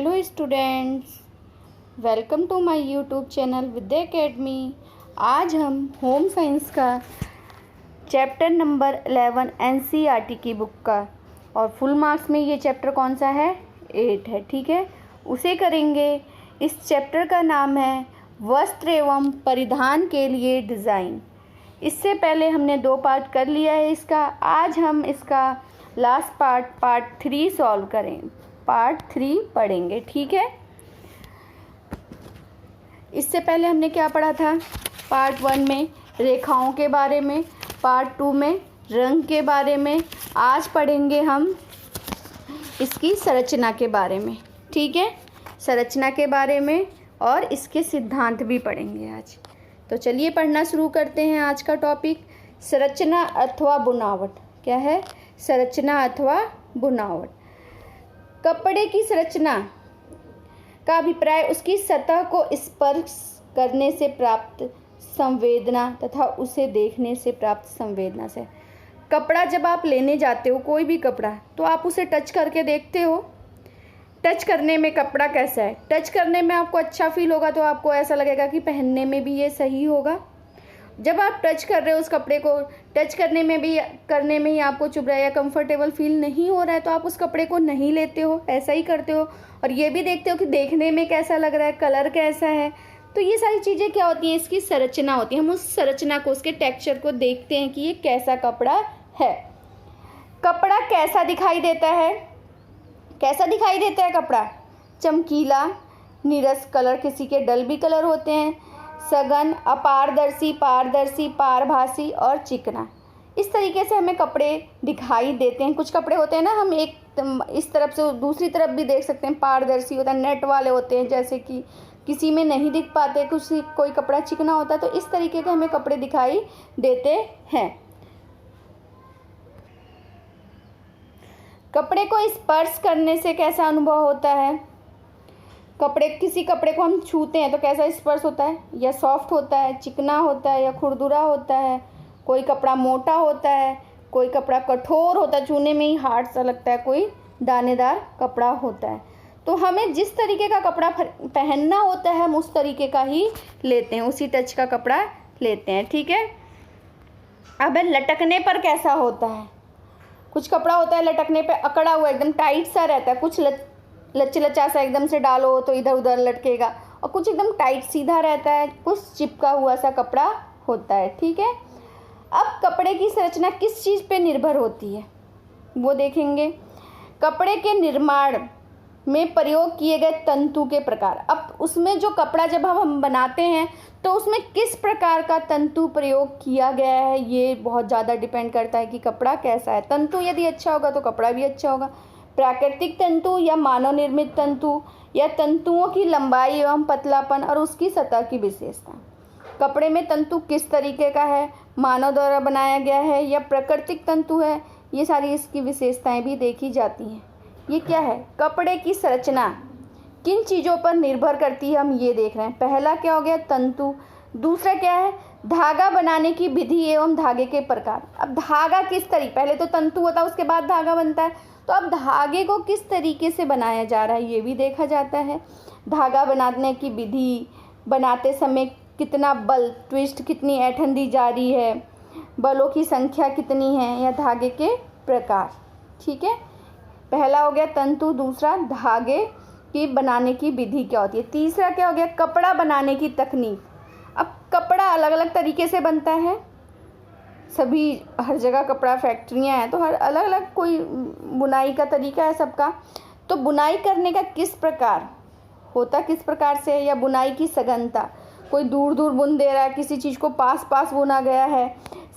Hello students, welcome to my YouTube channel Vidya academy. आज हम home science का chapter number 11 NCERT की book का और फुल मार्क्स में ये चैप्टर कौन सा है 8 है, ठीक है, उसे करेंगे। इस चैप्टर का नाम है वस्त्र एवं परिधान के लिए डिज़ाइन। इससे पहले हमने 2 पार्ट कर लिया है इसका। आज हम इसका लास्ट पार्ट 3 सॉल्व करें, पार्ट 3 पढ़ेंगे, ठीक है। इससे पहले हमने क्या पढ़ा था? पार्ट 1 में रेखाओं के बारे में, पार्ट 2 में रंग के बारे में। आज पढ़ेंगे हम इसकी संरचना के बारे में, ठीक है, संरचना के बारे में और इसके सिद्धांत भी पढ़ेंगे आज। तो चलिए पढ़ना शुरू करते हैं। आज का टॉपिक संरचना अथवा बुनावट। क्या है? संरचना अथवा बुनावट। कपड़े की संरचना का अभिप्राय उसकी सतह को स्पर्श करने से प्राप्त संवेदना तथा उसे देखने से प्राप्त संवेदना से। कपड़ा जब आप लेने जाते हो, कोई भी कपड़ा, तो आप उसे टच करके देखते हो। टच करने में कपड़ा कैसा है, टच करने में आपको अच्छा फील होगा तो आपको ऐसा लगेगा कि पहनने में भी ये सही होगा। जब आप टच कर रहे हो उस कपड़े को, टच करने में ही आपको चुभ रहा है या कंफर्टेबल फील नहीं हो रहा है तो आप उस कपड़े को नहीं लेते हो, ऐसा ही करते हो। और ये भी देखते हो कि देखने में कैसा लग रहा है, कलर कैसा है। तो ये सारी चीज़ें क्या होती हैं? इसकी संरचना होती है। हम उस संरचना को, उसके टेक्सचर को देखते हैं कि ये कैसा कपड़ा है। कपड़ा कैसा दिखाई देता है? कैसा दिखाई देता है कपड़ा? चमकीला, नीरस कलर, किसी के डल भी कलर होते हैं, सघन, अपारदर्शी, पारदर्शी, पारभासी और चिकना। इस तरीके से हमें कपड़े दिखाई देते हैं। कुछ कपड़े होते हैं ना, हम एक इस तरफ से दूसरी तरफ भी देख सकते हैं। पारदर्शी होता है, नेट वाले होते हैं, जैसे कि किसी में नहीं दिख पाते, कोई कपड़ा चिकना होता है। तो इस तरीके के हमें कपड़े दिखाई देते हैं। कपड़े को स्पर्श करने से कैसा अनुभव होता है? किसी कपड़े को हम छूते हैं तो कैसा स्पर्श होता है? या सॉफ्ट होता है, चिकना होता है, या खुरदुरा होता है। कोई कपड़ा मोटा होता है, कोई कपड़ा कठोर होता है, छूने में ही हार्ड सा लगता है, कोई दानेदार कपड़ा होता है। तो हमें जिस तरीके का कपड़ा पहनना होता है हम उस तरीके का ही लेते हैं, उसी टच का कपड़ा लेते हैं, ठीक है। अब लटकने पर कैसा होता है? कुछ कपड़ा होता है लटकने पे अकड़ा हुआ, एकदम टाइट सा रहता है। कुछ लचलचा सा, एकदम से डालो तो इधर उधर लटकेगा, और कुछ एकदम टाइट सीधा रहता है, कुछ चिपका हुआ सा कपड़ा होता है, ठीक है। अब कपड़े की संरचना किस चीज़ पे निर्भर होती है वो देखेंगे। कपड़े के निर्माण में प्रयोग किए गए तंतु के प्रकार। अब उसमें जो कपड़ा जब हम बनाते हैं तो उसमें किस प्रकार का तंतु प्रयोग किया गया है, ये बहुत ज़्यादा डिपेंड करता है कि कपड़ा कैसा है। तंतु यदि अच्छा होगा तो कपड़ा भी अच्छा होगा। प्राकृतिक तंतु या मानव निर्मित तंतु, या तंतुओं की लंबाई एवं पतलापन और उसकी सतह की विशेषता। कपड़े में तंतु किस तरीके का है, मानव द्वारा बनाया गया है या प्राकृतिक तंतु है, ये सारी इसकी विशेषताएं भी देखी जाती हैं। ये क्या है? कपड़े की संरचना किन चीज़ों पर निर्भर करती है, हम ये देख रहे हैं। पहला क्या हो गया? तंतु। दूसरा क्या है? धागा बनाने की विधि एवं धागे के प्रकार। अब धागा किस तरीके, पहले तो तंतु होता है उसके बाद धागा बनता है, तो अब धागे को किस तरीके से बनाया जा रहा है ये भी देखा जाता है। धागा बनाने की विधि, बनाते समय कितना बल, ट्विस्ट कितनी ऐंठन दी जा रही है, बलों की संख्या कितनी है, या धागे के प्रकार, ठीक है। पहला हो गया तंतु, दूसरा धागे की बनाने की विधि क्या होती है, तीसरा क्या हो गया? कपड़ा बनाने की तकनीक। अब कपड़ा अलग अलग तरीके से बनता है, हर जगह कपड़ा फैक्ट्रियां हैं तो हर अलग अलग कोई बुनाई का तरीका है सबका। तो बुनाई करने का किस प्रकार होता, किस प्रकार से, या बुनाई की सघनता, कोई दूर दूर बुन दे रहा है, किसी चीज़ को पास पास बुना गया है।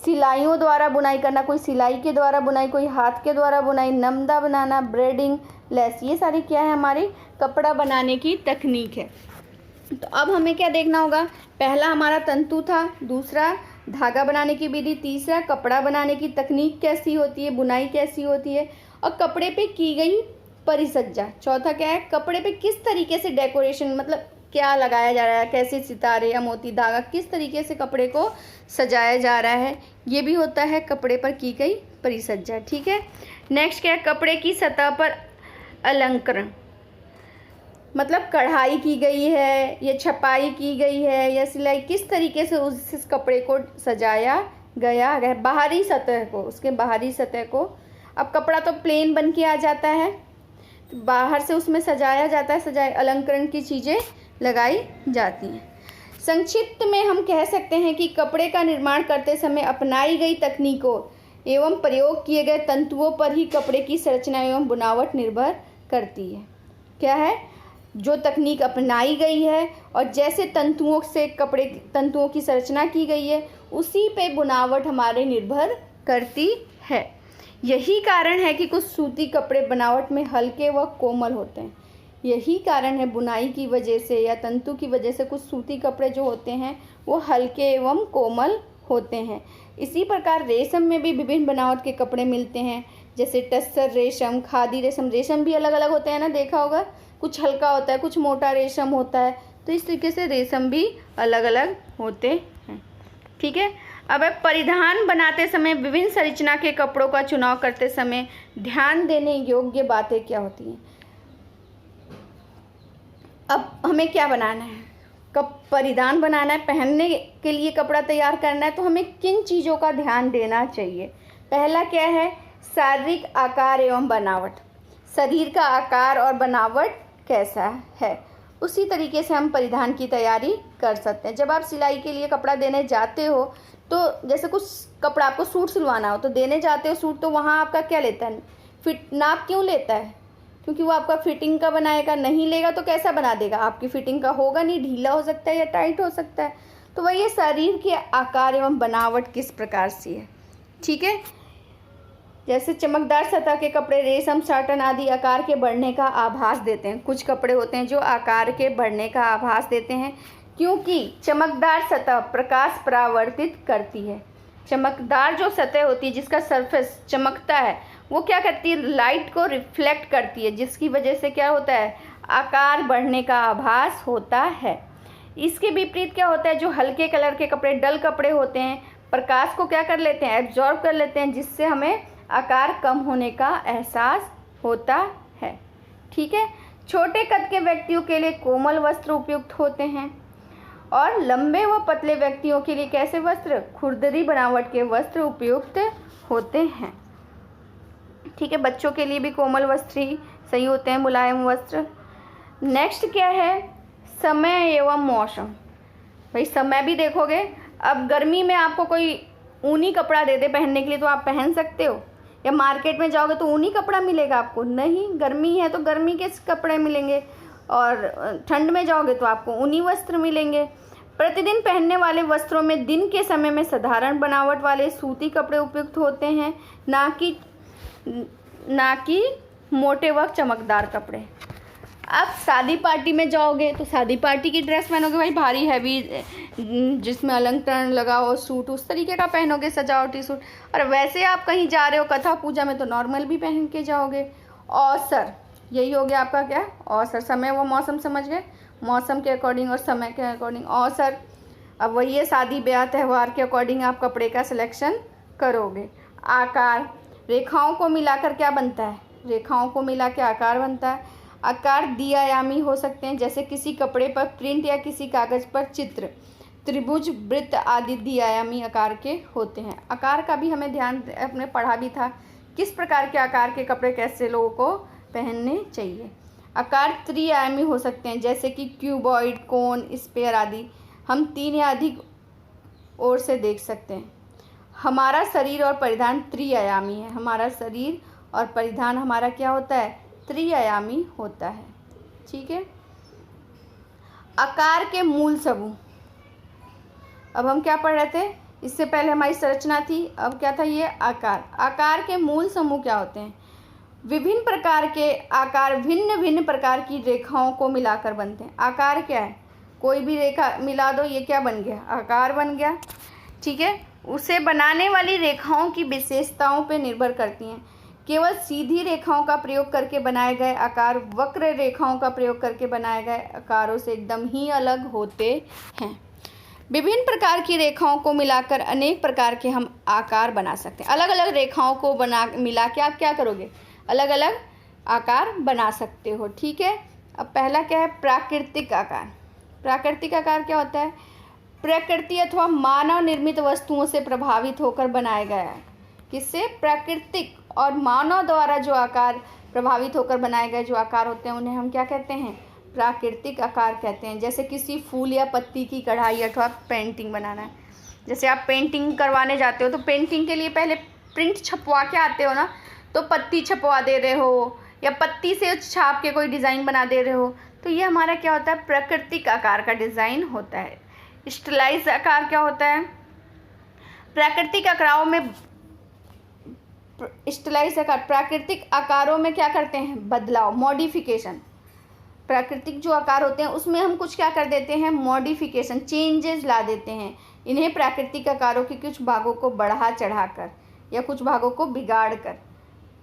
सिलाइयों द्वारा बुनाई करना, कोई सिलाई के द्वारा बुनाई, कोई हाथ के द्वारा बुनाई, नमदा बनाना, ब्रेडिंग, लेस, ये सारी क्या है? हमारी कपड़ा बनाने की तकनीक है। तो अब हमें क्या देखना होगा? पहला हमारा तंतु था, दूसरा धागा बनाने की विधि, तीसरा कपड़ा बनाने की तकनीक कैसी होती है, बुनाई कैसी होती है, और कपड़े पे की गई परिसज्जा। चौथा क्या है? कपड़े पे किस तरीके से डेकोरेशन, मतलब क्या लगाया जा रहा है, कैसे सितारे या मोती धागा, किस तरीके से कपड़े को सजाया जा रहा है, ये भी होता है कपड़े पर की गई परिसज्जा, ठीक है। नेक्स्ट क्या है? कपड़े की सतह पर अलंकरण। मतलब कढ़ाई की गई है या छपाई की गई है या सिलाई, किस तरीके से उस कपड़े को सजाया गया है, बाहरी सतह को, उसके बाहरी सतह को। अब कपड़ा तो प्लेन बन के आ जाता है, तो बाहर से उसमें सजाया जाता है, सजाए अलंकरण की चीज़ें लगाई जाती हैं। संक्षिप्त में हम कह सकते हैं कि कपड़े का निर्माण करते समय अपनाई गई तकनीकों एवं प्रयोग किए गए तंतुओं पर ही कपड़े की संरचना एवं बनावट निर्भर करती है। क्या है? जो तकनीक अपनाई गई है और जैसे तंतुओं की संरचना की गई है, उसी पे बुनावट हमारे निर्भर करती है। यही कारण है कि कुछ सूती कपड़े बनावट में हल्के व कोमल होते हैं। यही कारण है बुनाई की वजह से या तंतु की वजह से कुछ सूती कपड़े जो होते हैं वो हल्के एवं कोमल होते हैं। इसी प्रकार रेशम में भी विभिन्न बनावट के कपड़े मिलते हैं, जैसे टस्सर रेशम, खादी रेशम। रेशम भी अलग अलग होते हैं ना, देखा होगा, कुछ हल्का होता है, कुछ मोटा रेशम होता है। तो इस तरीके से रेशम भी अलग अलग होते हैं। ठीक है। अब परिधान बनाते समय विभिन्न संरचना के कपड़ों का चुनाव करते समय ध्यान देने योग्य बातें क्या होती हैं। अब हमें क्या बनाना है, कब परिधान बनाना है, पहनने के लिए कपड़ा तैयार करना है, तो हमें किन चीज़ों का ध्यान देना चाहिए। पहला क्या है, शारीरिक आकार एवं बनावट। शरीर का आकार और बनावट कैसा है, उसी तरीके से हम परिधान की तैयारी कर सकते हैं। जब आप सिलाई के लिए कपड़ा देने जाते हो, तो जैसे कुछ कपड़ा आपको सूट सिलवाना हो तो देने जाते हो सूट, तो वहाँ आपका क्या लेता है, फिट नाप क्यों लेता है, क्योंकि वो आपका फिटिंग का बनाएगा। नहीं लेगा तो कैसा बना देगा, आपकी फिटिंग का होगा नहीं, ढीला हो सकता है या टाइट हो सकता है। तो वही ये शरीर के आकार एवं बनावट किस प्रकार से है। ठीक है। जैसे चमकदार सतह के कपड़े रेशम, साटन आदि आकार के बढ़ने का आभास देते हैं। कुछ कपड़े होते हैं जो आकार के बढ़ने का आभास देते हैं, क्योंकि चमकदार सतह प्रकाश परावर्तित करती है। चमकदार जो सतह होती है, जिसका सरफेस चमकता है, वो क्या करती है, लाइट को रिफ्लेक्ट करती है, जिसकी वजह से क्या होता है, आकार बढ़ने का आभास होता है। इसके विपरीत क्या होता है, जो हल्के कलर के कपड़े, डल कपड़े होते हैं, प्रकाश को क्या कर लेते हैं, एब्जॉर्ब कर लेते हैं, जिससे हमें आकार कम होने का एहसास होता है। ठीक है। छोटे कद के व्यक्तियों के लिए कोमल वस्त्र उपयुक्त होते हैं और लंबे व पतले व्यक्तियों के लिए कैसे वस्त्र, खुरदरी बनावट के वस्त्र उपयुक्त होते हैं। ठीक है। बच्चों के लिए भी कोमल वस्त्र ही सही होते हैं, मुलायम वस्त्र। नेक्स्ट क्या है, समय एवं मौसम। भाई समय भी देखोगे, अब गर्मी में आपको कोई ऊनी कपड़ा दे दे पहनने के लिए तो आप पहन सकते हो, या मार्केट में जाओगे तो ऊनी कपड़ा मिलेगा आपको, नहीं, गर्मी है तो गर्मी के कपड़े मिलेंगे, और ठंड में जाओगे तो आपको ऊनी वस्त्र मिलेंगे। प्रतिदिन पहनने वाले वस्त्रों में दिन के समय में साधारण बनावट वाले सूती कपड़े उपयुक्त होते हैं, ना कि मोटे व चमकदार कपड़े। अब शादी पार्टी में जाओगे तो शादी पार्टी की ड्रेस पहनोगे, भाई भारी हैवी, जिसमें अलंकरण लगा हो, सूट उस तरीके का पहनोगे, सजावटी सूट। और वैसे आप कहीं जा रहे हो कथा पूजा में तो नॉर्मल भी पहन के जाओगे। अवसर, यही हो गया आपका क्या, अवसर। समय व मौसम समझ गए, मौसम के अकॉर्डिंग और समय के अकॉर्डिंग अवसर। अब वही है, शादी ब्याह त्यौहार के अकॉर्डिंग आप कपड़े का सिलेक्शन करोगे। आकार, रेखाओं को मिलाकर क्या बनता है, रेखाओं को मिला के आकार बनता है। आकार द्विआयामी हो सकते हैं, जैसे किसी कपड़े पर प्रिंट या किसी कागज़ पर चित्र, त्रिभुज, वृत्त आदि द्विआयामी आकार के होते हैं। आकार का भी हमें ध्यान, अपने पढ़ा भी था, किस प्रकार के आकार के कपड़े कैसे लोगों को पहनने चाहिए। आकार त्रिआयामी हो सकते हैं, जैसे कि क्यूबॉइड, कोन, स्फीयर आदि। हम 3 या अधिक ओर से देख सकते हैं। हमारा शरीर और परिधान त्रिआयामी है, हमारा शरीर और परिधान हमारा क्या होता है, त्रिआयामी होता है। ठीक है। आकार के मूल समूह, अब हम क्या पढ़ रहे थे, इससे पहले हमारी संरचना थी, अब क्या था ये आकार। आकार के मूल समूह क्या होते हैं, विभिन्न प्रकार के आकार भिन्न भिन्न प्रकार की रेखाओं को मिलाकर बनते हैं। आकार क्या है, कोई भी रेखा मिला दो, ये क्या बन गया, आकार बन गया। ठीक है। उसे बनाने वाली रेखाओं की विशेषताओं पर निर्भर करती हैं। केवल सीधी रेखाओं का प्रयोग करके बनाए गए आकार वक्र रेखाओं का प्रयोग करके बनाए गए आकारों से एकदम ही अलग होते हैं। विभिन्न प्रकार की रेखाओं को मिलाकर अनेक प्रकार के हम आकार बना सकते हैं। अलग अलग रेखाओं को मिला के आप क्या करोगे, अलग अलग आकार बना सकते हो। ठीक है। अब पहला क्या है, प्राकृतिक आकार। प्राकृतिक आकार क्या होता है, प्रकृति अथवा मानव निर्मित वस्तुओं से प्रभावित होकर बनाया गया है। किससे, प्राकृतिक और मानव द्वारा जो आकार प्रभावित होकर बनाए गए जो आकार होते हैं उन्हें हम क्या कहते हैं, प्राकृतिक आकार कहते हैं। जैसे किसी फूल या पत्ती की कढ़ाई अथवा पेंटिंग बनाना है। जैसे आप पेंटिंग करवाने जाते हो तो पेंटिंग के लिए पहले प्रिंट छपवा के आते हो ना, तो पत्ती छपवा दे रहे हो या पत्ती से छाप के कोई डिज़ाइन बना दे रहे हो, तो ये हमारा क्या होता है, प्राकृतिक आकार का डिज़ाइन होता है। स्टाइलाइज आकार क्या होता है, प्राकृतिक आकारों में स्टाइलाइज आकार प्राकृतिक आकारों में क्या करते हैं, बदलाव, मॉडिफिकेशन। प्राकृतिक जो आकार होते हैं उसमें हम कुछ क्या कर देते हैं, मॉडिफिकेशन, चेंजेस ला देते हैं। इन्हें प्राकृतिक आकारों के कुछ भागों को बढ़ा चढ़ाकर या कुछ भागों को बिगाड़ कर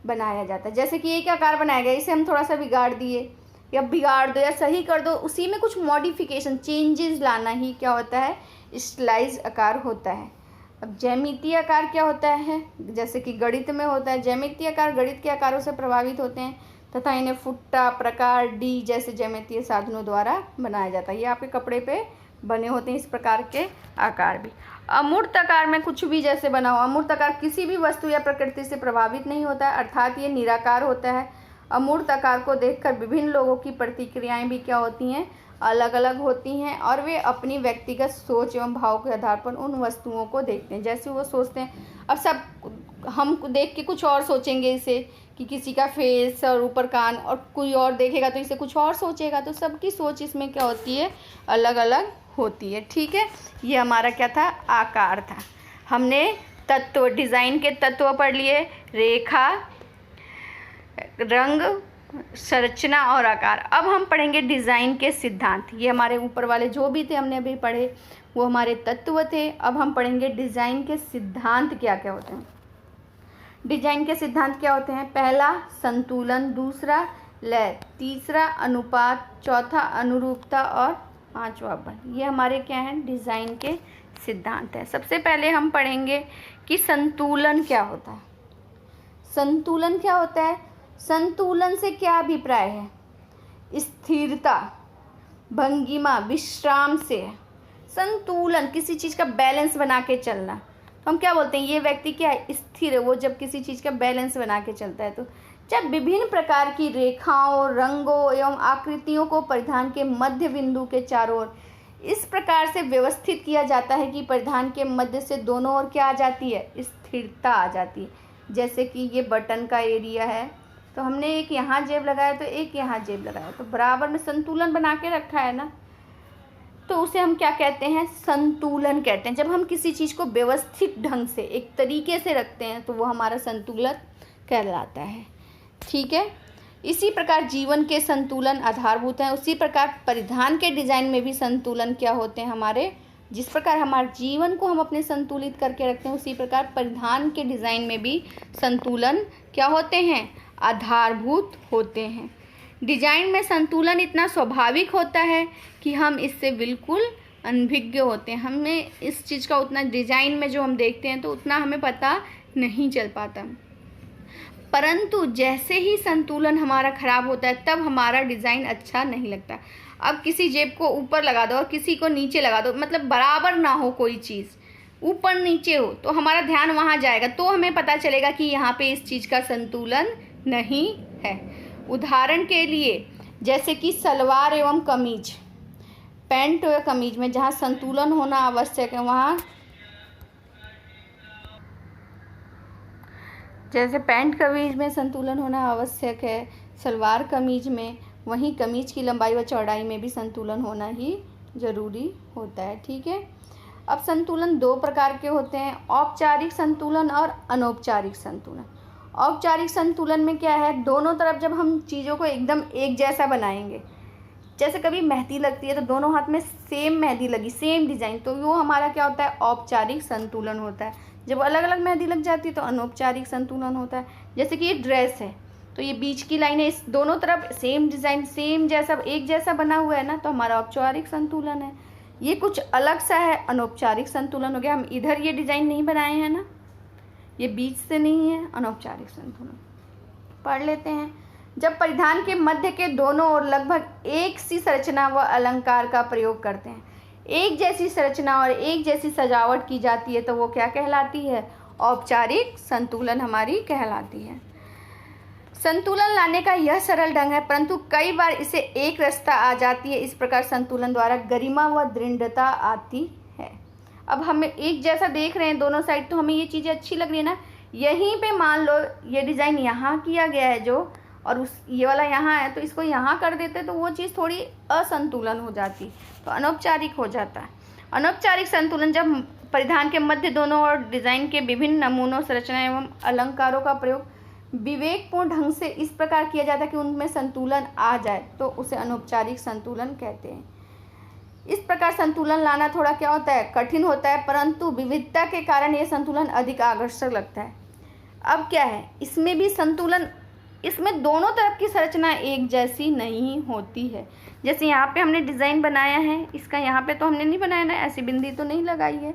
बनाया जाता है। जैसे कि एक आकार बनाया गया, इसे हम थोड़ा सा बिगाड़ दिए या बिगाड़ दो या सही कर दो, उसी में कुछ मॉडिफिकेशन, चेंजेस लाना ही क्या होता है, स्टाइलाइज आकार होता है। अब ज्यामितीय आकार क्या होता है, जैसे कि गणित में होता है। ज्यामितीय आकार गणित के आकारों से प्रभावित होते हैं तथा इन्हें फुट्टा, प्रकार, डी जैसे ज्यामितीय साधनों द्वारा बनाया जाता है। ये आपके कपड़े पे बने होते हैं इस प्रकार के आकार भी। अमूर्त आकार में कुछ भी जैसे बना हो, अमूर्त आकार किसी भी वस्तु या प्रकृति से प्रभावित नहीं होता है, अर्थात ये निराकार होता है। अमूर्त आकार को देखकर विभिन्न लोगों की प्रतिक्रियाएं भी क्या होती हैं, अलग अलग होती हैं और वे अपनी व्यक्तिगत सोच एवं भाव के आधार पर उन वस्तुओं को देखते हैं। जैसे वो सोचते हैं, अब सब हम देख के कुछ और सोचेंगे इसे, कि किसी का फेस और ऊपर कान, और कोई और देखेगा तो इसे कुछ और सोचेगा। तो सबकी सोच इसमें क्या होती है, अलग अलग होती है। ठीक है, ये हमारा क्या था, आकार था। हमने तत्व, डिज़ाइन के तत्व पढ़ लिए, रेखा, रंग, संरचना और आकार। अब हम पढ़ेंगे डिज़ाइन के सिद्धांत। ये हमारे ऊपर वाले जो भी थे हमने अभी पढ़े वो हमारे तत्व थे। अब हम पढ़ेंगे डिज़ाइन के सिद्धांत क्या क्या होते हैं। डिज़ाइन के सिद्धांत क्या होते हैं, पहला संतुलन, दूसरा लय, तीसरा अनुपात, चौथा अनुरूपता और पांचवा बल। ये हमारे क्या हैं, डिज़ाइन के सिद्धांत है। सबसे पहले हम पढ़ेंगे कि संतुलन क्या होता है। संतुलन क्या होता है, संतुलन से क्या अभिप्राय है, स्थिरता, भंगिमा, विश्राम से है। संतुलन किसी चीज़ का बैलेंस बना के चलना, तो हम क्या बोलते हैं, ये व्यक्ति क्या है, स्थिर है। वो जब किसी चीज़ का बैलेंस बना के चलता है, तो जब विभिन्न प्रकार की रेखाओं, रंगों एवं आकृतियों को परिधान के मध्य बिंदु के चारों ओर इस प्रकार से व्यवस्थित किया जाता है कि परिधान के मध्य से दोनों ओर क्या आ जाती है, स्थिरता आ जाती है। जैसे कि ये बटन का एरिया है, तो हमने एक यहाँ जेब लगाया तो एक यहाँ जेब लगाया, तो बराबर में संतुलन बना के रखा है ना, तो उसे हम क्या कहते हैं, संतुलन कहते हैं। जब हम किसी चीज़ को व्यवस्थित ढंग से एक तरीके से रखते हैं तो वो हमारा संतुलन कहलाता है। ठीक है, इसी प्रकार जीवन के संतुलन आधारभूत हैं, उसी प्रकार परिधान के डिज़ाइन में भी संतुलन क्या होते हैं हमारे। जिस प्रकार हमारे जीवन को हम अपने संतुलित करके रखते हैं, उसी प्रकार परिधान के डिज़ाइन में भी संतुलन क्या होते हैं, आधारभूत होते हैं। डिजाइन में संतुलन इतना स्वाभाविक होता है कि हम इससे बिल्कुल अनभिज्ञ होते हैं। हमें इस चीज़ का उतना डिजाइन में जो हम देखते हैं तो उतना हमें पता नहीं चल पाता, परंतु जैसे ही संतुलन हमारा खराब होता है तब हमारा डिज़ाइन अच्छा नहीं लगता। अब किसी जेब को ऊपर लगा दो और किसी को नीचे लगा दो, मतलब बराबर ना हो, कोई चीज़ ऊपर नीचे हो, तो हमारा ध्यान वहाँ जाएगा, तो हमें पता चलेगा कि यहाँ पे इस चीज़ का संतुलन नहीं है। उदाहरण के लिए जैसे कि सलवार एवं कमीज, पैंट और कमीज में जहाँ संतुलन होना आवश्यक है, वहाँ जैसे पैंट कमीज में संतुलन होना आवश्यक है, सलवार कमीज में, वहीं कमीज की लंबाई व चौड़ाई में भी संतुलन होना ही ज़रूरी होता है। ठीक है, अब संतुलन दो प्रकार के होते हैं, औपचारिक संतुलन और अनौपचारिक संतुलन। औपचारिक संतुलन में क्या है, दोनों तरफ जब हम चीज़ों को एकदम एक जैसा बनाएंगे, जैसे कभी मेहंदी लगती है तो दोनों हाथ में सेम मेहंदी लगी, सेम डिज़ाइन, तो वो हमारा क्या होता है, औपचारिक संतुलन होता है। जब अलग अलग मेहंदी लग जाती है तो अनौपचारिक संतुलन होता है। जैसे कि ये ड्रेस है तो ये बीच की लाइन है, इस दोनों तरफ सेम डिज़ाइन, सेम जैसा, एक जैसा बना हुआ है ना, तो हमारा औपचारिक संतुलन है। ये कुछ अलग सा है, अनौपचारिक संतुलन हो गया। हम इधर ये डिज़ाइन नहीं बनाए हैं ना, ये बीच से नहीं है, अनौपचारिक संतुलन। पढ़ लेते हैं। जब परिधान के मध्य के दोनों ओर लगभग एक सी संरचना व अलंकार का प्रयोग करते हैं, एक जैसी संरचना और एक जैसी सजावट की जाती है, तो वो क्या कहलाती है? औपचारिक संतुलन हमारी कहलाती है। संतुलन लाने का यह सरल ढंग है, परंतु कई बार इसे एक रसता आ जाती है। इस प्रकार संतुलन द्वारा गरिमा व दृढ़ता आती है। अब हम एक जैसा देख रहे हैं दोनों साइड, तो हमें ये चीज़ें अच्छी लग रही है ना। यहीं पे मान लो ये डिज़ाइन यहाँ किया गया है जो, और उस ये वाला यहाँ है, तो इसको यहाँ कर देते तो वो चीज़ थोड़ी असंतुलन हो जाती, तो अनौपचारिक हो जाता है। अनौपचारिक संतुलन जब परिधान के मध्य दोनों और डिज़ाइन के विभिन्न नमूनों, संरचना एवं अलंकारों का प्रयोग विवेकपूर्ण ढंग से इस प्रकार किया जाता है कि उनमें संतुलन आ जाए, तो उसे अनौपचारिक संतुलन कहते हैं। इस प्रकार संतुलन लाना थोड़ा क्या होता है? कठिन होता है, परंतु विविधता के कारण यह संतुलन अधिक आकर्षक लगता है। अब क्या है, इसमें भी संतुलन, इसमें दोनों तरफ की संरचना एक जैसी नहीं होती है। जैसे यहाँ पे हमने डिज़ाइन बनाया है, इसका यहाँ पे तो हमने नहीं बनाया ना, ऐसी बिंदी तो नहीं लगाई है,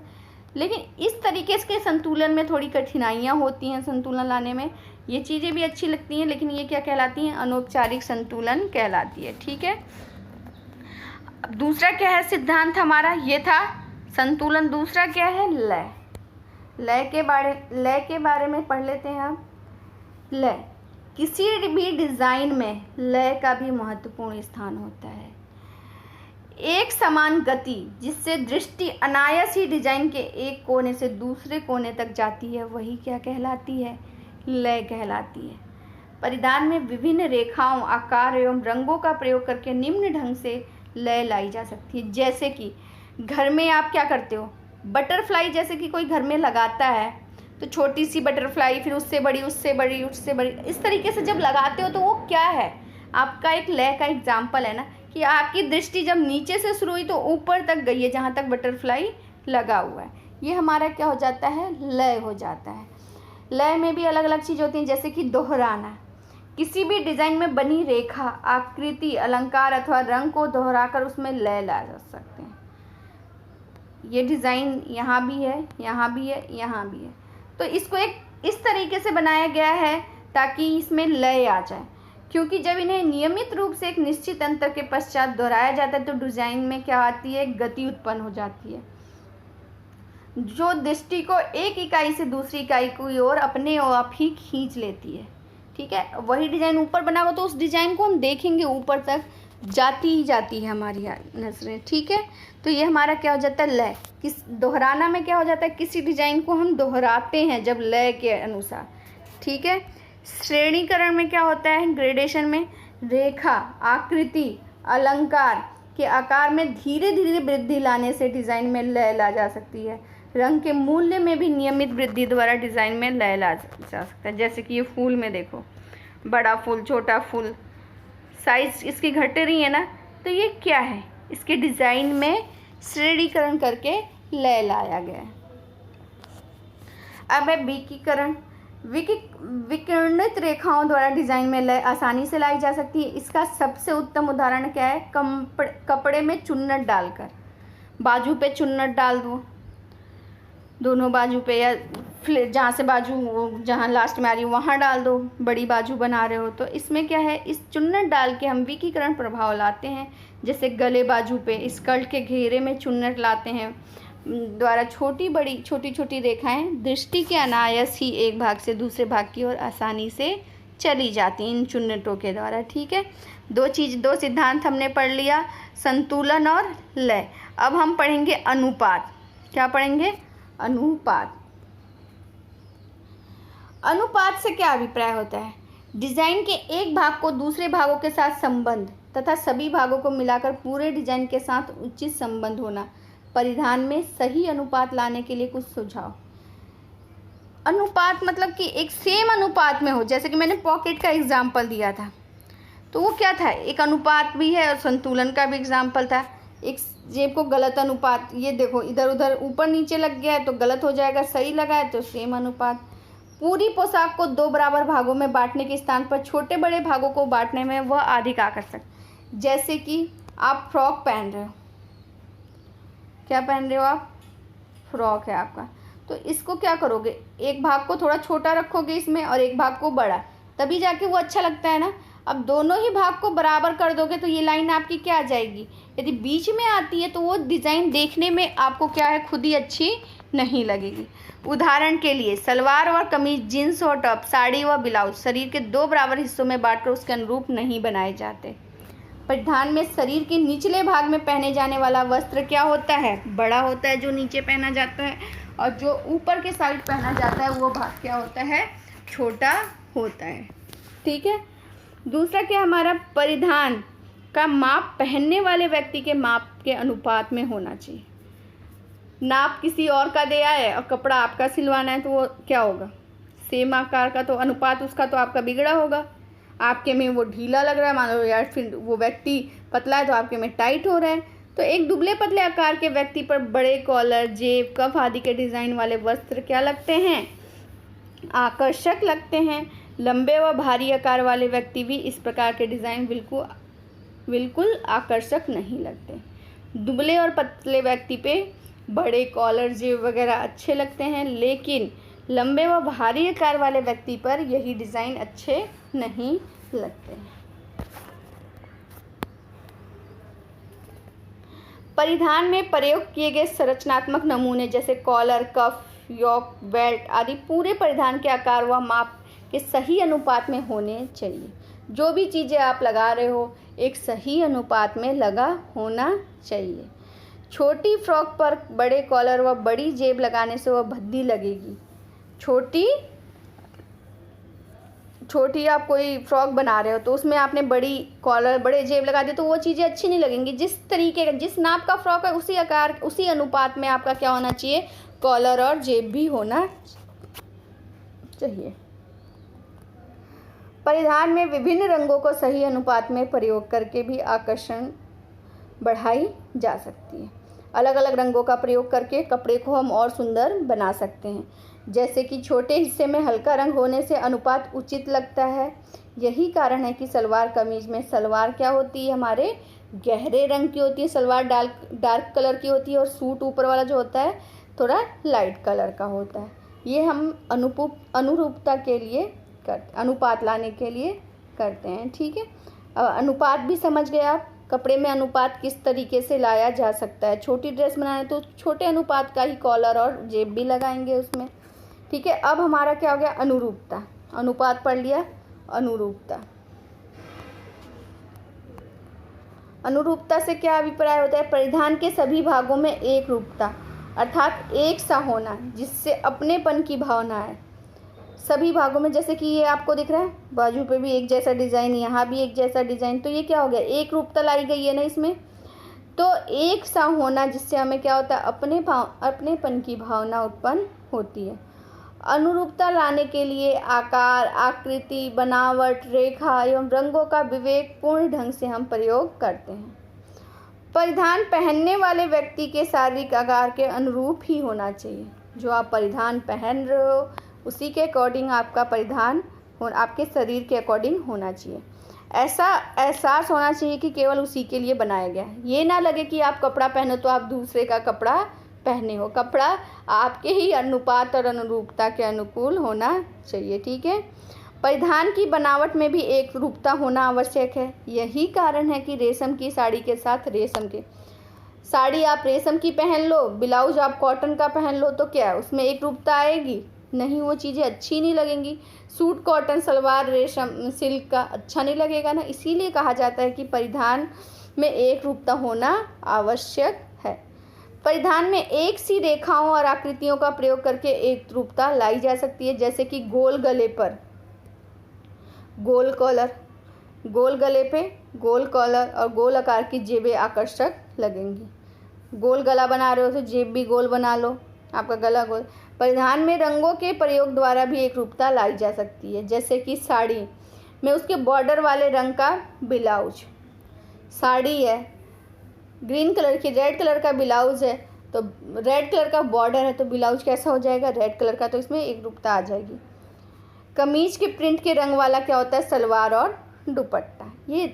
लेकिन इस तरीके के संतुलन में थोड़ी कठिनाइयाँ होती हैं संतुलन लाने में। ये चीज़ें भी अच्छी लगती हैं, लेकिन ये क्या कहलाती हैं? अनौपचारिक संतुलन कहलाती है। ठीक है। अब दूसरा क्या है सिद्धांत हमारा? ये था संतुलन। दूसरा क्या है? लय। लय के बारे में पढ़ लेते हैं हम। लय, किसी भी डिज़ाइन में लय का भी महत्वपूर्ण स्थान होता है। एक समान गति जिससे दृष्टि अनायास ही डिजाइन के एक कोने से दूसरे कोने तक जाती है, वही क्या कहलाती है? लय कहलाती है। परिधान में विभिन्न रेखाओं, आकार एवं रंगों का प्रयोग करके निम्न ढंग से लय लाई जा सकती है। जैसे कि घर में आप क्या करते हो? बटरफ्लाई जैसे कि कोई घर में लगाता है, तो छोटी सी बटरफ्लाई, फिर उससे बड़ी, उससे बड़ी, उससे बड़ी, इस तरीके से जब लगाते हो तो वो क्या है? आपका एक लय का एग्जाम्पल है ना, कि आपकी दृष्टि जब नीचे से शुरू हुई तो ऊपर तक गई है जहाँ तक बटरफ्लाई लगा हुआ है। ये हमारा क्या हो जाता है? लय हो जाता है। लय में भी अलग अलग चीज़ होती हैं, जैसे कि दोहराना। किसी भी डिज़ाइन में बनी रेखा, आकृति, अलंकार अथवा रंग को दोहराकर उसमें लय ला जा सकते हैं। ये डिज़ाइन यहाँ भी है, यहाँ भी है, यहाँ भी है, तो इसको एक इस तरीके से बनाया गया है ताकि इसमें लय आ जाए। क्योंकि जब इन्हें नियमित रूप से एक निश्चित अंतर के पश्चात दोहराया जाता है तो डिज़ाइन में क्या आती है? गति उत्पन्न हो जाती है, जो दृष्टि को एक इकाई से दूसरी इकाई की ओर अपने आप ही खींच लेती है। ठीक है। वही डिज़ाइन ऊपर बना हो तो उस डिज़ाइन को हम देखेंगे ऊपर तक जाती ही जाती है हमारी नजरें। ठीक है। तो ये हमारा क्या हो जाता है? लय। किस दोहराना में क्या हो जाता है? किसी डिज़ाइन को हम दोहराते हैं जब लय के अनुसार। ठीक है। श्रेणीकरण में क्या होता है? ग्रेडेशन में रेखा, आकृति, अलंकार के आकार में धीरे धीरे वृद्धि लाने से डिज़ाइन में लय ला जा सकती है। रंग के मूल्य में भी नियमित वृद्धि द्वारा डिज़ाइन में लय ला जा सकता है। जैसे कि ये फूल में देखो, बड़ा फूल, छोटा फूल, साइज इसकी घट रही है ना, तो ये क्या है? इसके डिज़ाइन में श्रेणीकरण करके लय लाया गया है। अब है विकीकरण। विकिरणित रेखाओं द्वारा डिज़ाइन में लय आसानी से लाई जा सकती है। इसका सबसे उत्तम उदाहरण क्या है? कपड़े में चुन्नट डालकर, बाजू पे चुन्नट डाल दो, दोनों बाजू पे, या जहाँ से बाजू जहाँ लास्ट में आ रही है वहाँ डाल दो, बड़ी बाजू बना रहे हो तो इसमें क्या है? इस चुन्नट डाल के हम विकीकरण प्रभाव लाते हैं। जैसे गले बाजू पे स्कर्ट के घेरे में चुन्नट लाते हैं द्वारा छोटी छोटी रेखाएं दृष्टि के अनायास ही एक भाग से दूसरे भाग की ओर आसानी से चली जाती हैं इन चुन्नटों के द्वारा। ठीक है। दो सिद्धांत हमने पढ़ लिया, संतुलन और लय। अब हम पढ़ेंगे अनुपात। क्या पढ़ेंगे? अनुपात। अनुपात से क्या अभिप्राय होता है? डिजाइन के एक भाग को दूसरे भागों के साथ संबंध तथा सभी भागों को मिलाकर पूरे डिजाइन के साथ उचित संबंध होना। परिधान में सही अनुपात लाने के लिए कुछ सुझाव। अनुपात मतलब कि एक सेम अनुपात में हो, जैसे कि मैंने पॉकेट का एग्जाम्पल दिया था, तो वो क्या था? एक अनुपात भी है और संतुलन का भी एग्जाम्पल था। एक जेब को गलत अनुपात, ये देखो इधर उधर ऊपर नीचे लग गया है तो गलत हो जाएगा, सही लगा है तो सेम अनुपात। पूरी पोशाक को दो बराबर भागों में बांटने के स्थान पर छोटे बड़े भागों को बांटने में वह अधिक आकर्षक। जैसे कि आप फ्रॉक पहन रहे हो, क्या पहन रहे हो आप? फ्रॉक है आपका, तो इसको क्या करोगे? एक भाग को थोड़ा छोटा रखोगे इसमें और एक भाग को बड़ा, तभी जाके वो अच्छा लगता है ना। अब दोनों ही भाग को बराबर कर दोगे तो ये लाइन आपकी क्या आ जाएगी। यदि बीच में आती है तो वो डिज़ाइन देखने में आपको क्या है, खुद ही अच्छी नहीं लगेगी। उदाहरण के लिए सलवार और कमीज, जींस और टॉप, साड़ी व ब्लाउज शरीर के 2 बराबर हिस्सों में बांटकर उसके अनुरूप नहीं बनाए जाते। परिधान में शरीर के निचले भाग में पहने जाने वाला वस्त्र क्या होता है, बड़ा होता है जो नीचे पहना जाता है, और जो ऊपर के साइड पहना जाता है वो भाग क्या होता है, छोटा होता है। ठीक है। दूसरा क्या, हमारा परिधान का माप पहनने वाले व्यक्ति के माप के अनुपात में होना चाहिए। नाप किसी और का दिया है और कपड़ा आपका सिलवाना है तो वो क्या होगा, सेम आकार का, तो अनुपात उसका तो आपका बिगड़ा होगा। आपके में वो ढीला लग रहा है, मान लो यार, फिर वो व्यक्ति पतला है तो आपके में टाइट हो रहा है। तो एक दुबले पतले आकार के व्यक्ति पर बड़े कॉलर, जेब, कफ आदि के डिज़ाइन वाले वस्त्र क्या लगते हैं, आकर्षक लगते हैं। लंबे व भारी आकार वाले व्यक्ति भी इस प्रकार के डिज़ाइन बिल्कुल आकर्षक नहीं लगते। दुबले और पतले व्यक्ति पे बड़े कॉलर, जेब वगैरह अच्छे लगते हैं, लेकिन लंबे व भारी आकार वाले व्यक्ति पर यही डिज़ाइन अच्छे नहीं लगते हैं। परिधान में प्रयोग किए गए संरचनात्मक नमूने जैसे कॉलर, कफ, योक, बेल्ट आदि पूरे परिधान के आकार व माप के सही अनुपात में होने चाहिए। जो भी चीज़ें आप लगा रहे हो एक सही अनुपात में लगा होना चाहिए। छोटी फ्रॉक पर बड़े कॉलर व बड़ी जेब लगाने से वह भद्दी लगेगी। छोटी आप कोई फ्रॉक बना रहे हो तो उसमें आपने बड़ी कॉलर, बड़े जेब लगा दिए तो वो चीज़ें अच्छी नहीं लगेंगी। जिस तरीके का, जिस नाप का फ्रॉक है उसी आकार, उसी अनुपात में आपका क्या होना चाहिए, कॉलर और जेब भी होना चाहिए। परिधान में विभिन्न रंगों को सही अनुपात में प्रयोग करके भी आकर्षण बढ़ाई जा सकती है। अलग अलग रंगों का प्रयोग करके कपड़े को हम और सुंदर बना सकते हैं। जैसे कि छोटे हिस्से में हल्का रंग होने से अनुपात उचित लगता है। यही कारण है कि सलवार कमीज में सलवार क्या होती है, हमारे गहरे रंग की होती है, सलवार डार्क कलर की होती है, और सूट ऊपर वाला जो होता है थोड़ा लाइट कलर का होता है। ये हम अनुरूपता के लिए अनुपात लाने के लिए करते हैं। ठीक है। अनुपात भी समझ गए आप, कपड़े में अनुपात किस तरीके से लाया जा सकता है। छोटी ड्रेस बनाए तो छोटे अनुपात का ही कॉलर और जेब भी लगाएंगे उसमें। ठीक है। अब हमारा क्या हो गया, अनुरूपता। अनुपात पढ़ लिया, अनुरूपता। अनुरूपता से क्या अभिप्राय होता है, परिधान के सभी भागों में एक रूपता अर्थात एक सा होना, जिससे अपनेपन की भावना है सभी भागों में। जैसे कि ये आपको दिख रहा है, बाजू पे भी एक जैसा डिज़ाइन, यहाँ भी एक जैसा डिज़ाइन, तो ये क्या हो गया, एक रूपता लाई गई है ना इसमें। तो एक सा होना जिससे हमें क्या होता है, अपनेपन की भावना उत्पन्न होती है। अनुरूपता लाने के लिए आकार, आकृति, बनावट, रेखा एवं रंगों का विवेकपूर्ण ढंग से हम प्रयोग करते हैं। परिधान पहनने वाले व्यक्ति के शारीरिक आकार के अनुरूप ही होना चाहिए। जो आप परिधान पहन रहे हो उसी के अकॉर्डिंग आपका परिधान आपके शरीर के अकॉर्डिंग होना चाहिए। ऐसा एहसास होना चाहिए कि केवल उसी के लिए बनाया गया है। ये ना लगे कि आप कपड़ा पहनो तो आप दूसरे का कपड़ा पहने हो। कपड़ा आपके ही अनुपात और अनुरूपता के अनुकूल होना चाहिए। ठीक है। परिधान की बनावट में भी एक रूपता होना आवश्यक है। यही कारण है कि रेशम की साड़ी के साथ साड़ी आप रेशम की पहन लो, ब्लाउज आप कॉटन का पहन लो, तो क्या उसमें एक रूपता आएगी? नहीं, वो चीज़ें अच्छी नहीं लगेंगी। सूट कॉटन, सलवार रेशम सिल्क का अच्छा नहीं लगेगा ना। इसीलिए कहा जाता है कि परिधान में एक रूपता होना आवश्यक है। परिधान में एक सी रेखाओं और आकृतियों का प्रयोग करके एक रूपता लाई जा सकती है। जैसे कि गोल गले पर गोल कॉलर, गोल गले पे गोल कॉलर और गोल आकार की जेबें आकर्षक लगेंगी। गोल गला बना रहे हो तो जेब भी गोल बना लो, आपका गला गोल। परिधान में रंगों के प्रयोग द्वारा भी एक रूपता लाई जा सकती है। जैसे कि साड़ी में उसके बॉर्डर वाले रंग का ब्लाउज, साड़ी है ग्रीन कलर की, रेड कलर का ब्लाउज है तो रेड कलर का बॉर्डर है तो ब्लाउज कैसा हो जाएगा, रेड कलर का, तो इसमें एक रूपता आ जाएगी। कमीज के प्रिंट के रंग वाला क्या होता है, सलवार और दुपट्टा। ये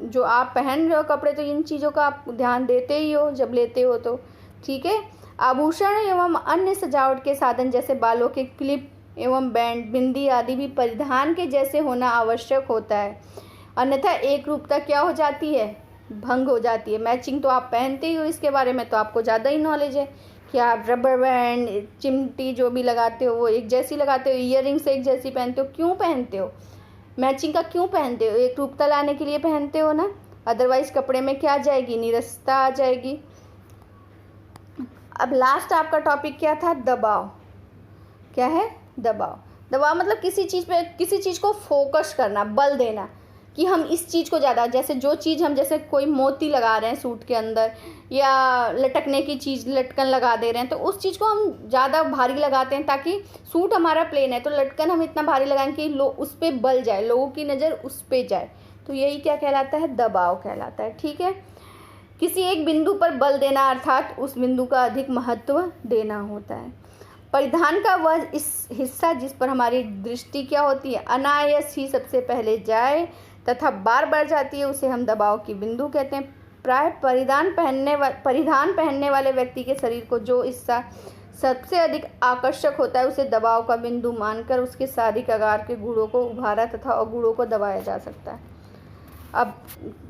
जो आप पहन रहे हो कपड़े तो इन चीज़ों का आप ध्यान देते ही हो जब लेते हो तो। ठीक है। आभूषण एवं अन्य सजावट के साधन जैसे बालों के क्लिप एवं बैंड, बिंदी आदि भी परिधान के जैसे होना आवश्यक होता है। अन्यथा एक रूपता क्या हो जाती है, भंग हो जाती है। मैचिंग तो आप पहनते ही हो, इसके बारे में तो आपको ज़्यादा ही नॉलेज है कि आप रबर बैंड, चिमटी जो भी लगाते हो वो एक जैसी लगाते हो, ईयररिंग्स एक जैसी पहनते हो। क्यों पहनते हो, मैचिंग का क्यों पहनते हो? एक रूपता लाने के लिए पहनते हो ना, अदरवाइज कपड़े में क्या आ जाएगी, नीरसता आ जाएगी। अब लास्ट आपका टॉपिक क्या था, दबाव। क्या है, दबाव। दबाव मतलब किसी चीज़ पे, किसी चीज़ को फोकस करना, बल देना कि हम इस चीज़ को ज़्यादा, जैसे जो चीज़ हम, जैसे कोई मोती लगा रहे हैं सूट के अंदर या लटकने की चीज़, लटकन लगा दे रहे हैं, तो उस चीज़ को हम ज़्यादा भारी लगाते हैं ताकि सूट हमारा प्लेन है तो लटकन हम इतना भारी लगाएं कि उस पर बल जाए, लोगों की नज़र उस पर जाए। तो यही क्या कहलाता है, दबाव कहलाता है। ठीक है, किसी एक बिंदु पर बल देना अर्थात उस बिंदु का अधिक महत्व देना होता है। परिधान का वह इस हिस्सा जिस पर हमारी दृष्टि क्या होती है, अनायास ही सबसे पहले जाए तथा बार बार जाती है, उसे हम दबाव की बिंदु कहते हैं। प्राय परिधान पहनने वाले व्यक्ति के शरीर को जो हिस्सा सबसे अधिक आकर्षक होता है उसे दबाव का बिंदु मानकर उसके शारीरिक आकार के गुणों को उभारा तथा अगुणों को दबाया जा सकता है। अब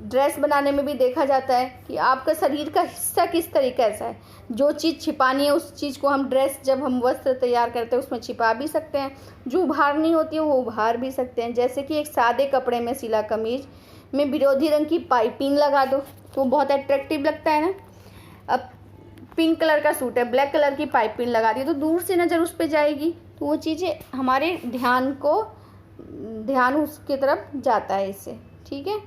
ड्रेस बनाने में भी देखा जाता है कि आपका शरीर का हिस्सा किस तरीके से है, जो चीज़ छिपानी है उस चीज़ को हम ड्रेस, जब हम वस्त्र तैयार करते हैं उसमें छिपा भी सकते हैं, जो उभारनी होती है वो उभार भी सकते हैं। जैसे कि एक सादे कपड़े में सिला कमीज में विरोधी रंग की पाइपिंग लगा दो तो बहुत अट्रैक्टिव लगता है ना। अब पिंक कलर का सूट है, ब्लैक कलर की पाइपिंग लगा दी तो दूर से नज़र उस पर जाएगी, तो वो चीज़ें हमारे ध्यान उसकी तरफ जाता है इससे। ठीक है,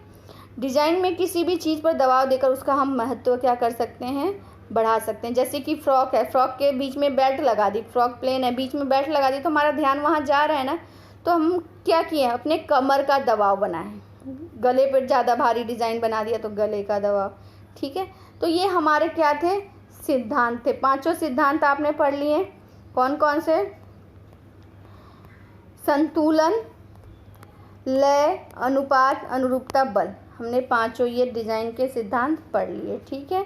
डिज़ाइन में किसी भी चीज़ पर दबाव देकर उसका हम महत्व क्या कर सकते हैं, बढ़ा सकते हैं। जैसे कि फ्रॉक है, फ्रॉक के बीच में बेल्ट लगा दी, फ्रॉक प्लेन है, बीच में बेल्ट लगा दी तो हमारा ध्यान वहाँ जा रहा है ना, तो हम क्या किए, अपने कमर का दबाव बनाए, गले पर ज़्यादा भारी डिज़ाइन बना दिया तो गले का दबाव। ठीक है, तो ये हमारे क्या थे, सिद्धांत थे। पांचों सिद्धांत आपने पढ़ लिए, कौन कौन से, संतुलन, लय, अनुपात, अनुरूपता, बल, हमने पांचों ये डिज़ाइन के सिद्धांत पढ़ लिए। ठीक है,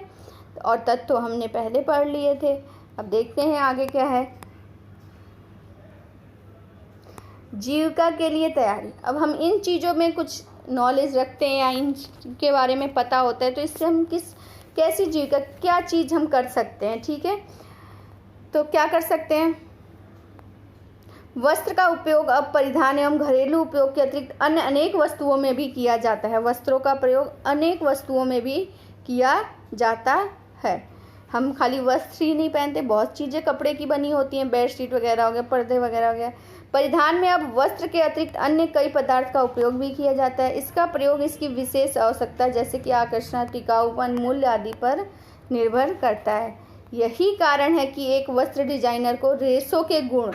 और तत्व हमने पहले पढ़ लिए थे। अब देखते हैं आगे क्या है, जीविका के लिए तैयारी। अब हम इन चीज़ों में कुछ नॉलेज रखते हैं या इनके बारे में पता होता है तो इससे हम कैसी जीविका, क्या चीज़ हम कर सकते हैं। ठीक है, तो क्या कर सकते हैं, वस्त्र का उपयोग अब परिधान एवं घरेलू उपयोग के अतिरिक्त अन्य अनेक वस्तुओं में भी किया जाता है। वस्त्रों का प्रयोग अनेक वस्तुओं में भी किया जाता है। हम खाली वस्त्र ही नहीं पहनते, बहुत चीज़ें कपड़े की बनी होती हैं, बेडशीट वगैरह हो गया, पर्दे वगैरह हो गया। परिधान में अब वस्त्र के अतिरिक्त अन्य कई पदार्थ का उपयोग भी किया जाता है। इसका प्रयोग इसकी विशेष आवश्यकता जैसे कि आकर्षण, टिकाऊपन, मूल्य आदि पर निर्भर करता है। यही कारण है कि एक वस्त्र डिजाइनर को रेशों के गुण,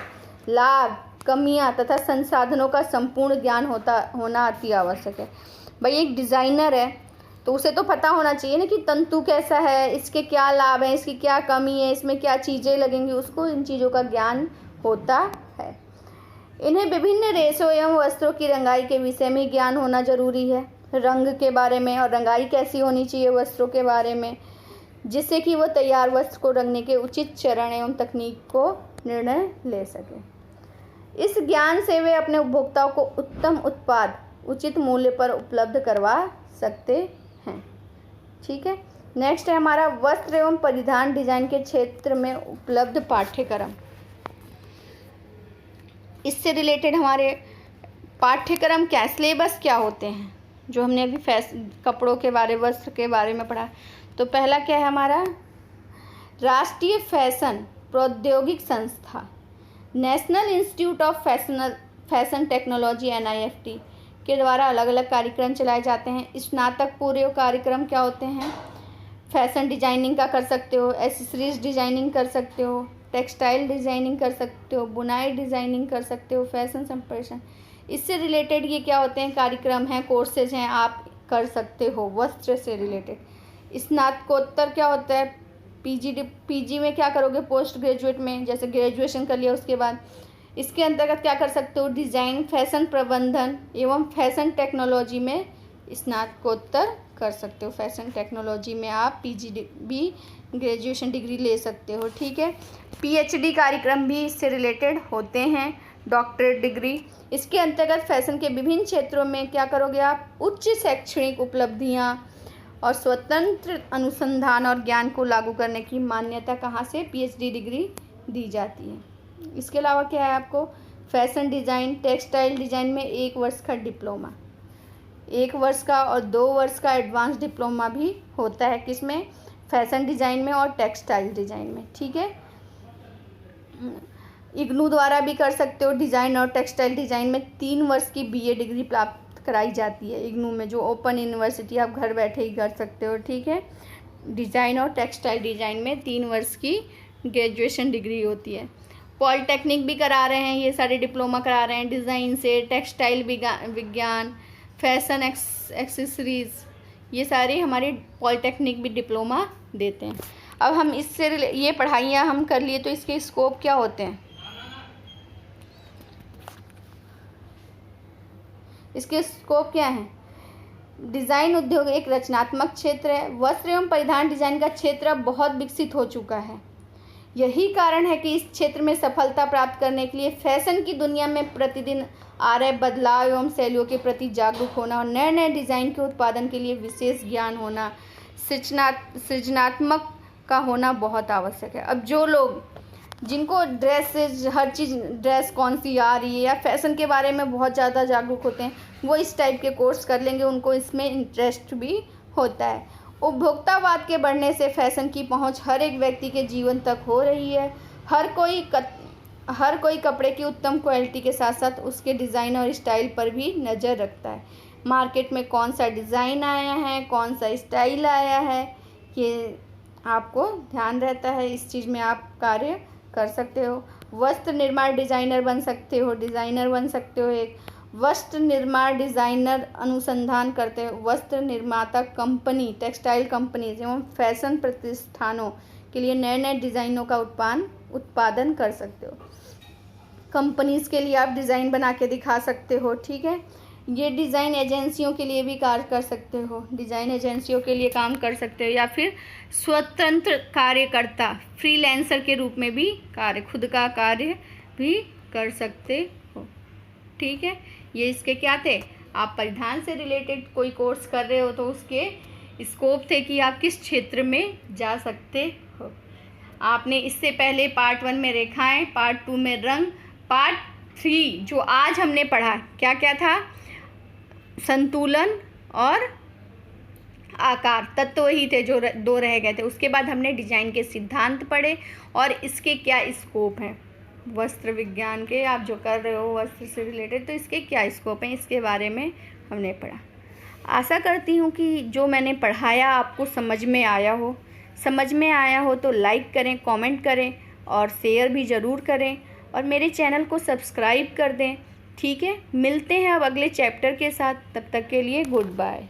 लाभ, कमियां तथा संसाधनों का संपूर्ण ज्ञान होना अति आवश्यक है। भाई एक डिज़ाइनर है तो उसे तो पता होना चाहिए ना कि तंतु कैसा है, इसके क्या लाभ हैं, इसकी क्या कमी है, इसमें क्या चीज़ें लगेंगी, उसको इन चीज़ों का ज्ञान होता है। इन्हें विभिन्न रेशों एवं वस्त्रों की रंगाई के विषय में ज्ञान होना जरूरी है, रंग के बारे में और रंगाई कैसी होनी चाहिए वस्त्रों के बारे में, जिससे कि वो तैयार वस्त्र को रंगने के उचित चरण एवं तकनीक को निर्णय ले सके। इस ज्ञान से वे अपने उपभोक्ताओं को उत्तम उत्पाद उचित मूल्य पर उपलब्ध करवा सकते हैं। ठीक है, नेक्स्ट है हमारा वस्त्र एवं परिधान डिजाइन के क्षेत्र में उपलब्ध पाठ्यक्रम। इससे रिलेटेड हमारे पाठ्यक्रम क्या, सिलेबस क्या होते हैं, जो हमने अभी कपड़ों के बारे, वस्त्र के बारे में पढ़ा। तो पहला क्या है हमारा, राष्ट्रीय फैशन प्रौद्योगिक संस्था, national institute of fashion technology NIFT के द्वारा अलग अलग कार्यक्रम चलाए जाते हैं। स्नातक पूर्व कार्यक्रम क्या होते हैं, फैशन डिजाइनिंग का कर सकते हो, एसेसरीज डिजाइनिंग कर सकते हो, टेक्सटाइल डिजाइनिंग कर सकते हो, बुनाई डिजाइनिंग कर सकते हो, फैशन संप्रेषण, इससे रिलेटेड ये क्या होते हैं, कार्यक्रम हैं, कोर्सेज हैं, आप कर सकते हो वस्त्र से रिलेटेड। स्नातकोत्तर क्या होता है, पीजी में क्या करोगे, पोस्ट ग्रेजुएट में, जैसे ग्रेजुएशन कर लिया उसके बाद इसके अंतर्गत क्या कर सकते हो, डिज़ाइन, फैशन प्रबंधन एवं फैशन टेक्नोलॉजी में स्नातकोत्तर कर सकते हो। फैशन टेक्नोलॉजी में आप पीजी भी ग्रेजुएशन डिग्री ले सकते हो। ठीक है, PhD कार्यक्रम भी इससे रिलेटेड होते हैं। Doctorate degree. इसके अंतर्गत फैशन के विभिन्न क्षेत्रों में क्या करोगे आप, उच्च शैक्षणिक उपलब्धियां और स्वतंत्र अनुसंधान और ज्ञान को लागू करने की मान्यता कहाँ से, पीएचडी डिग्री दी जाती है। इसके अलावा क्या है आपको, फैशन डिज़ाइन, टेक्सटाइल डिज़ाइन में 1 वर्ष का डिप्लोमा, 1 वर्ष का और 2 वर्ष का एडवांस डिप्लोमा भी होता है, किसमें, फैशन डिज़ाइन में और टेक्सटाइल डिज़ाइन में। ठीक है, इग्नू द्वारा भी कर सकते हो। डिज़ाइन और टेक्सटाइल डिज़ाइन में 3 वर्ष की बीए डिग्री प्राप्त कराई जाती है इग्नू में, जो ओपन यूनिवर्सिटी, आप घर बैठे ही कर सकते हो। ठीक है, डिज़ाइन और टेक्सटाइल डिज़ाइन में 3 वर्ष की ग्रेजुएशन डिग्री होती है। पॉलिटेक्निक भी करा रहे हैं, ये सारे डिप्लोमा करा रहे हैं डिज़ाइन से, टेक्सटाइल विज्ञान, फैशन एक्सेसरीज़, ये सारे हमारे पॉलिटेक्निक भी डिप्लोमा देते हैं। अब हम इससे ये पढ़ाइयाँ हम कर लिए तो इसके स्कोप क्या होते हैं, इसके स्कोप क्या है। डिज़ाइन उद्योग एक रचनात्मक क्षेत्र है। वस्त्र एवं परिधान डिजाइन का क्षेत्र अब बहुत विकसित हो चुका है। यही कारण है कि इस क्षेत्र में सफलता प्राप्त करने के लिए फैशन की दुनिया में प्रतिदिन आ रहे बदलाव एवं शैलियों के प्रति जागरूक होना और नए नए डिज़ाइन के उत्पादन के लिए विशेष ज्ञान होना, सृजनात्मक का होना बहुत आवश्यक है। अब जो लोग, जिनको ड्रेसेज, हर चीज़, ड्रेस कौन सी आ रही है या फैशन के बारे में बहुत ज़्यादा जागरूक होते हैं, वो इस टाइप के कोर्स कर लेंगे, उनको इसमें इंटरेस्ट भी होता है। उपभोक्तावाद के बढ़ने से फैशन की पहुंच हर एक व्यक्ति के जीवन तक हो रही है। हर कोई कपड़े की उत्तम क्वालिटी के साथ साथ उसके डिज़ाइन और स्टाइल पर भी नज़र रखता है। मार्केट में कौन सा डिज़ाइन आया है, कौन सा स्टाइल आया है, ये आपको ध्यान रहता है। इस चीज़ में आप कार्य कर सकते हो। वस्त्र निर्माण डिज़ाइनर बन सकते हो, डिज़ाइनर बन सकते हो। एक वस्त्र निर्माण डिज़ाइनर अनुसंधान करते हैं। वस्त्र निर्माता कंपनी, टेक्सटाइल कंपनी एवं फैशन प्रतिष्ठानों के लिए नए नए डिज़ाइनों का उत्पादन कर सकते हो। कंपनीज़ के लिए आप डिज़ाइन बना के दिखा सकते हो। ठीक है, ये डिज़ाइन एजेंसियों के लिए भी कार्य कर सकते हो, डिज़ाइन एजेंसियों के लिए काम कर सकते हो, या फिर स्वतंत्र कार्यकर्ता, फ्रीलांसर के रूप में भी खुद का कार्य भी कर सकते हो। ठीक है, ये इसके क्या थे, आप परिधान से रिलेटेड कोई कोर्स कर रहे हो तो उसके स्कोप थे कि आप किस क्षेत्र में जा सकते हो। आपने इससे पहले पार्ट 1 में रेखाएं, पार्ट 2 में रंग, पार्ट 3 जो आज हमने पढ़ा क्या क्या था, संतुलन और आकार, तत्व वही थे जो 2 रह गए थे। उसके बाद हमने डिजाइन के सिद्धांत पढ़े और इसके क्या स्कोप हैं, वस्त्र विज्ञान के आप जो कर रहे हो वस्त्र से रिलेटेड, तो इसके क्या स्कोप हैं, इसके बारे में हमने पढ़ा। आशा करती हूँ कि जो मैंने पढ़ाया आपको समझ में आया हो। समझ में आया हो तो लाइक करें, कमेंट करें और शेयर भी ज़रूर करें और मेरे चैनल को सब्सक्राइब कर दें। ठीक है, मिलते हैं अब अगले चैप्टर के साथ, तब तक के लिए गुड बाय।